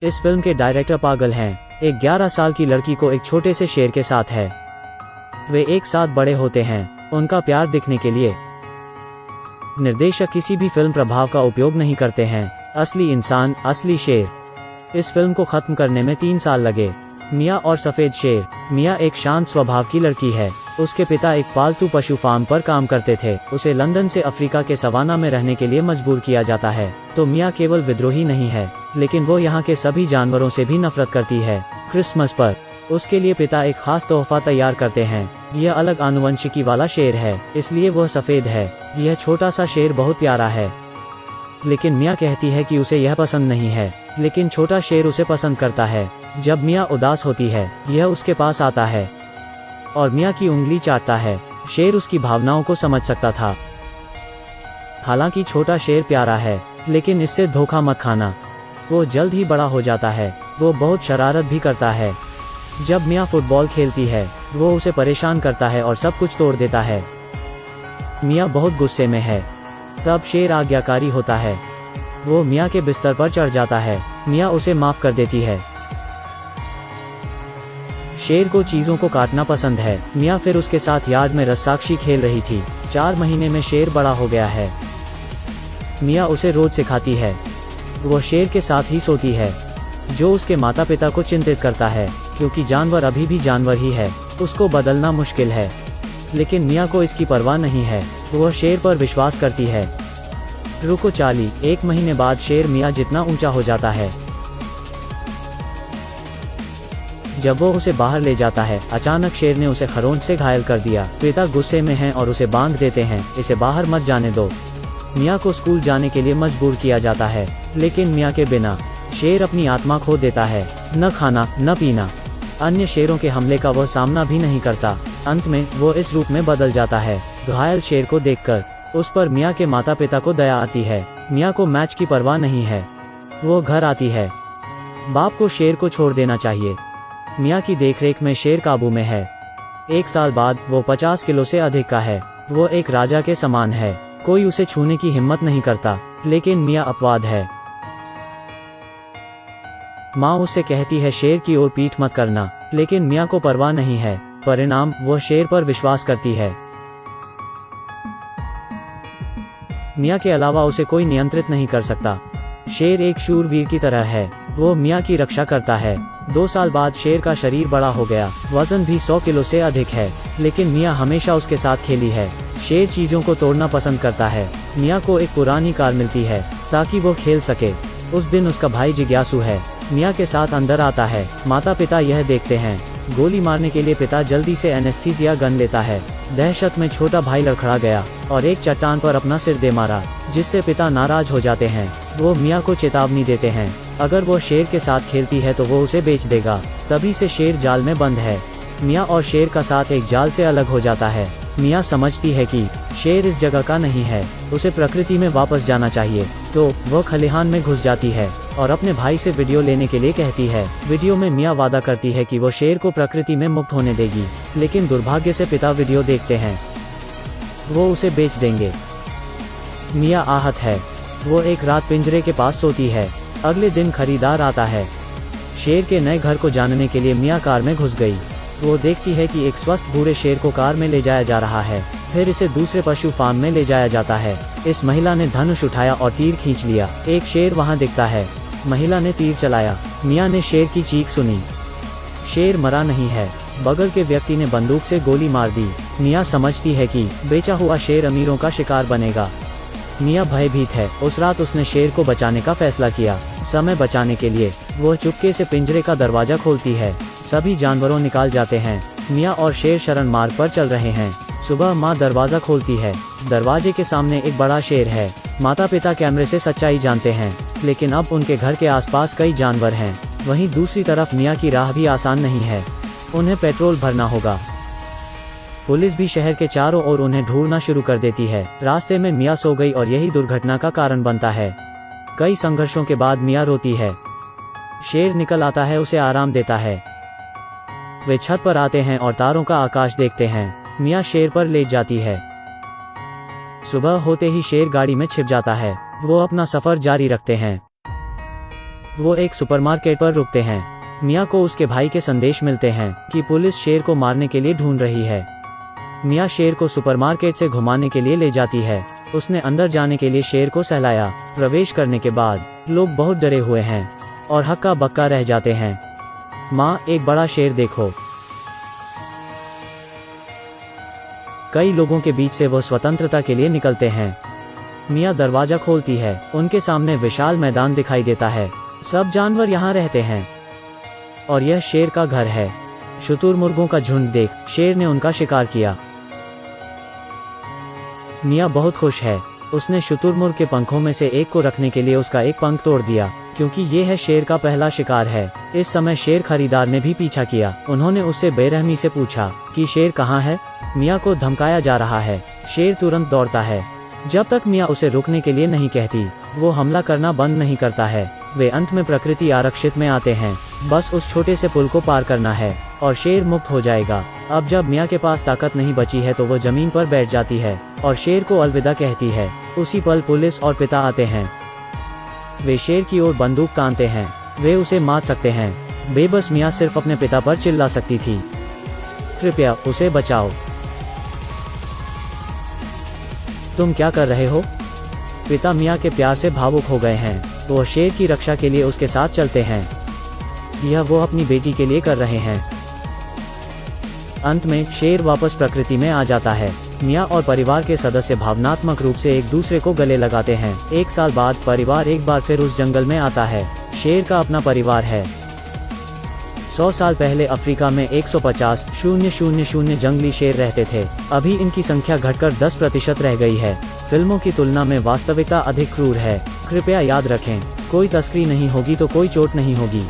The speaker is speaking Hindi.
इस फिल्म के डायरेक्टर पागल हैं। एक 11 साल की लड़की को एक छोटे से शेर के साथ है। वे एक साथ बड़े होते हैं, उनका प्यार दिखने के लिए। निर्देशक किसी भी फिल्म प्रभाव का उपयोग नहीं करते हैं। असली इंसान, असली शेर। इस फिल्म को खत्म करने में 3 साल लगे। मिया और सफेद शेर। मिया एक शांत स्वभाव की लड़की है। उसके पिता एक पालतू पशु फार्म पर काम करते थे। उसे लंदन से अफ्रीका के सवाना में रहने के लिए मजबूर किया जाता है। तो मिया केवल विद्रोही नहीं है, लेकिन वो यहाँ के सभी जानवरों से भी नफरत करती है। क्रिसमस पर उसके लिए पिता एक खास तोहफा तैयार करते हैं। यह अलग आनुवंशिकी वाला शेर है, इसलिए वह सफेद है। यह छोटा सा शेर बहुत प्यारा है, लेकिन मिया कहती है कि उसे यह पसंद नहीं है। लेकिन छोटा शेर उसे पसंद करता है। जब मिया उदास होती है, यह उसके पास आता है और मिया की उंगली चाटता है। शेर उसकी भावनाओं को समझ सकता था। हालांकि छोटा शेर प्यारा है, लेकिन इससे धोखा मत खाना। वो जल्द ही बड़ा हो जाता है। वो बहुत शरारत भी करता है। जब मिया फुटबॉल खेलती है, वो उसे परेशान करता है और सब कुछ तोड़ देता है। मिया बहुत गुस्से में है। तब शेर आज्ञाकारी होता है। वो मिया के बिस्तर पर चढ़ जाता है। मिया उसे माफ कर देती है। शेर को चीजों को काटना पसंद है। मिया फिर उसके साथ यार्ड में रस्साकशी खेल रही थी। 4 महीने में शेर बड़ा हो गया है। मिया उसे रोज सिखाती है। वो शेर के साथ ही सोती है, जो उसके माता पिता को चिंतित करता है, क्योंकि जानवर अभी भी जानवर ही है। उसको बदलना मुश्किल है, लेकिन मिया को इसकी परवाह नहीं है। वह शेर पर विश्वास करती है। रुको चाली। 1 महीने बाद शेर मिया जितना ऊंचा हो जाता है। जब वो उसे बाहर ले जाता है, अचानक शेर ने उसे खरोंच से घायल कर दिया। पिता गुस्से में हैं और उसे बांध देते हैं। इसे बाहर मत जाने दो। मिया को स्कूल जाने के लिए मजबूर किया जाता है, लेकिन मिया के बिना शेर अपनी आत्मा खो देता है। न खाना, न पीना। अन्य शेरों के हमले का वह सामना भी नहीं करता। अंत में वो इस रूप में बदल जाता है। घायल शेर को देखकर उस पर मिया के माता पिता को दया आती है। मिया को मैच की परवाह नहीं है। वो घर आती है। बाप को शेर को छोड़ देना चाहिए। मिया की देखरेख में शेर काबू में है। 1 साल बाद वो 50 किलो से अधिक का है। वो एक राजा के समान है। कोई उसे छूने की हिम्मत नहीं करता, लेकिन मिया अपवाद है। माँ उससे कहती है शेर की ओर पीठ मत करना, लेकिन मिया को परवाह नहीं है। परिणाम, वह शेर पर विश्वास करती है। मिया के अलावा उसे कोई नियंत्रित नहीं कर सकता। शेर एक शूरवीर की तरह है। वो मिया की रक्षा करता है। 2 साल बाद शेर का शरीर बड़ा हो गया। वजन भी 100 किलो से अधिक है, लेकिन मिया हमेशा उसके साथ खेली है। शेर चीजों को तोड़ना पसंद करता है। मिया को एक पुरानी कार मिलती है ताकि वो खेल सके। उस दिन उसका भाई जिज्ञासु है। मिया के साथ अंदर आता है। माता पिता यह देखते हैं। गोली मारने के लिए पिता जल्दी से एनेस्थीसिया गन लेता है। दहशत में छोटा भाई लड़खड़ा गया और एक चट्टान पर अपना सिर दे मारा, जिससे पिता नाराज हो जाते हैं। वो मिया को चेतावनी देते हैं, अगर वो शेर के साथ खेलती है तो वो उसे बेच देगा। तभी से शेर जाल में बंद है। मिया और शेर का साथ एक जाल से अलग हो जाता है। मिया समझती है कि शेर इस जगह का नहीं है, उसे प्रकृति में वापस जाना चाहिए। तो वह खलिहान में घुस जाती है और अपने भाई से वीडियो लेने के लिए कहती है। वीडियो में मिया वादा करती है कि वो शेर को प्रकृति में मुक्त होने देगी, लेकिन दुर्भाग्य से पिता वीडियो देखते हैं। वो उसे बेच देंगे। मिया आहत है। वो एक रात पिंजरे के पास सोती है। अगले दिन खरीदार आता है। शेर के नए घर को जानने के लिए मिया कार में घुस गई। वो देखती है कि एक स्वस्थ बूढ़े शेर को कार में ले जाया जा रहा है। फिर इसे दूसरे पशु फार्म में ले जाया जाता है। इस महिला ने धनुष उठाया और तीर खींच लिया। एक शेर वहां दिखता है। महिला ने तीर चलाया। मिया ने शेर की चीख सुनी। शेर मरा नहीं है। बगल के व्यक्ति ने बंदूक से गोली मार दी। मिया समझती है कि बेचा हुआ शेर अमीरों का शिकार बनेगा। मिया भयभीत है। उस रात उसने शेर को बचाने का फैसला किया। समय बचाने के लिए वो चुपके से पिंजरे का दरवाजा खोलती है। सभी जानवरों निकाल जाते हैं। मिया और शेर शरण मार्ग पर चल रहे हैं। सुबह माँ दरवाजा खोलती है। दरवाजे के सामने एक बड़ा शेर है। माता पिता कैमरे से सच्चाई जानते हैं, लेकिन अब उनके घर के आसपास कई जानवर हैं। वहीं दूसरी तरफ मिया की राह भी आसान नहीं है। उन्हें पेट्रोल भरना होगा। पुलिस भी शहर के चारों ओर उन्हें ढूंढना शुरू कर देती है। रास्ते में मिया सो गई और यही दुर्घटना का कारण बनता है। कई संघर्षों के बाद मिया रोती है। शेर निकल आता है, उसे आराम देता है। वे छत पर आते हैं और तारों का आकाश देखते हैं। मिया शेर पर लेट जाती है। सुबह होते ही शेर गाड़ी में छिप जाता है। वो अपना सफर जारी रखते हैं। वो एक सुपरमार्केट पर रुकते हैं। मिया को उसके भाई के संदेश मिलते हैं कि पुलिस शेर को मारने के लिए ढूंढ रही है। मिया शेर को सुपरमार्केट से घुमाने के लिए ले जाती है। उसने अंदर जाने के लिए शेर को सहलाया। प्रवेश करने के बाद लोग बहुत डरे हुए हैं और हक्का बक्का रह जाते हैं। माँ, एक बड़ा शेर देखो। कई लोगों के बीच से वो स्वतंत्रता के लिए निकलते हैं। मिया दरवाजा खोलती है। उनके सामने विशाल मैदान दिखाई देता है। सब जानवर यहाँ रहते हैं और यह शेर का घर है। शुतुरमुर्गों का झुंड देख शेर ने उनका शिकार किया। मिया बहुत खुश है। उसने शुतुरमुर्ग के पंखों में से एक को रखने के लिए उसका एक पंख तोड़ दिया, क्योंकि ये है शेर का पहला शिकार है। इस समय शेर खरीदार ने भी पीछा किया। उन्होंने उससे बेरहमी से पूछा कि शेर कहाँ है। मिया को धमकाया जा रहा है। शेर तुरंत दौड़ता है। जब तक मिया उसे रुकने के लिए नहीं कहती, वो हमला करना बंद नहीं करता है। वे अंत में प्रकृति आरक्षित में आते हैं। बस उस छोटे से पुल को पार करना है और शेर मुक्त हो जाएगा। अब जब मिया के पास ताकत नहीं बची है तो वो जमीन पर बैठ जाती है और शेर को अलविदा कहती है। उसी पल पुलिस और पिता आते हैं। वे शेर की ओर बंदूक तानते हैं। वे उसे मार सकते हैं। बेबस मिया सिर्फ अपने पिता पर चिल्ला सकती थी, कृपया उसे बचाओ। तुम क्या कर रहे हो? पिता मिया के प्यार से भावुक हो गए हैं। वो शेर की रक्षा के लिए उसके साथ चलते हैं। यह वो अपनी बेटी के लिए कर रहे हैं। अंत में शेर वापस प्रकृति में आ जाता है। मिया और परिवार के सदस्य भावनात्मक रूप से एक दूसरे को गले लगाते हैं। 1 साल बाद परिवार एक बार फिर उस जंगल में आता है। शेर का अपना परिवार है। 100 साल पहले अफ्रीका में 150,000 जंगली शेर रहते थे। अभी इनकी संख्या घटकर 10% रह गई है। फिल्मों की तुलना में वास्तविकता अधिक क्रूर है। कृपया याद रखें, कोई तस्करी नहीं होगी तो कोई चोट नहीं होगी।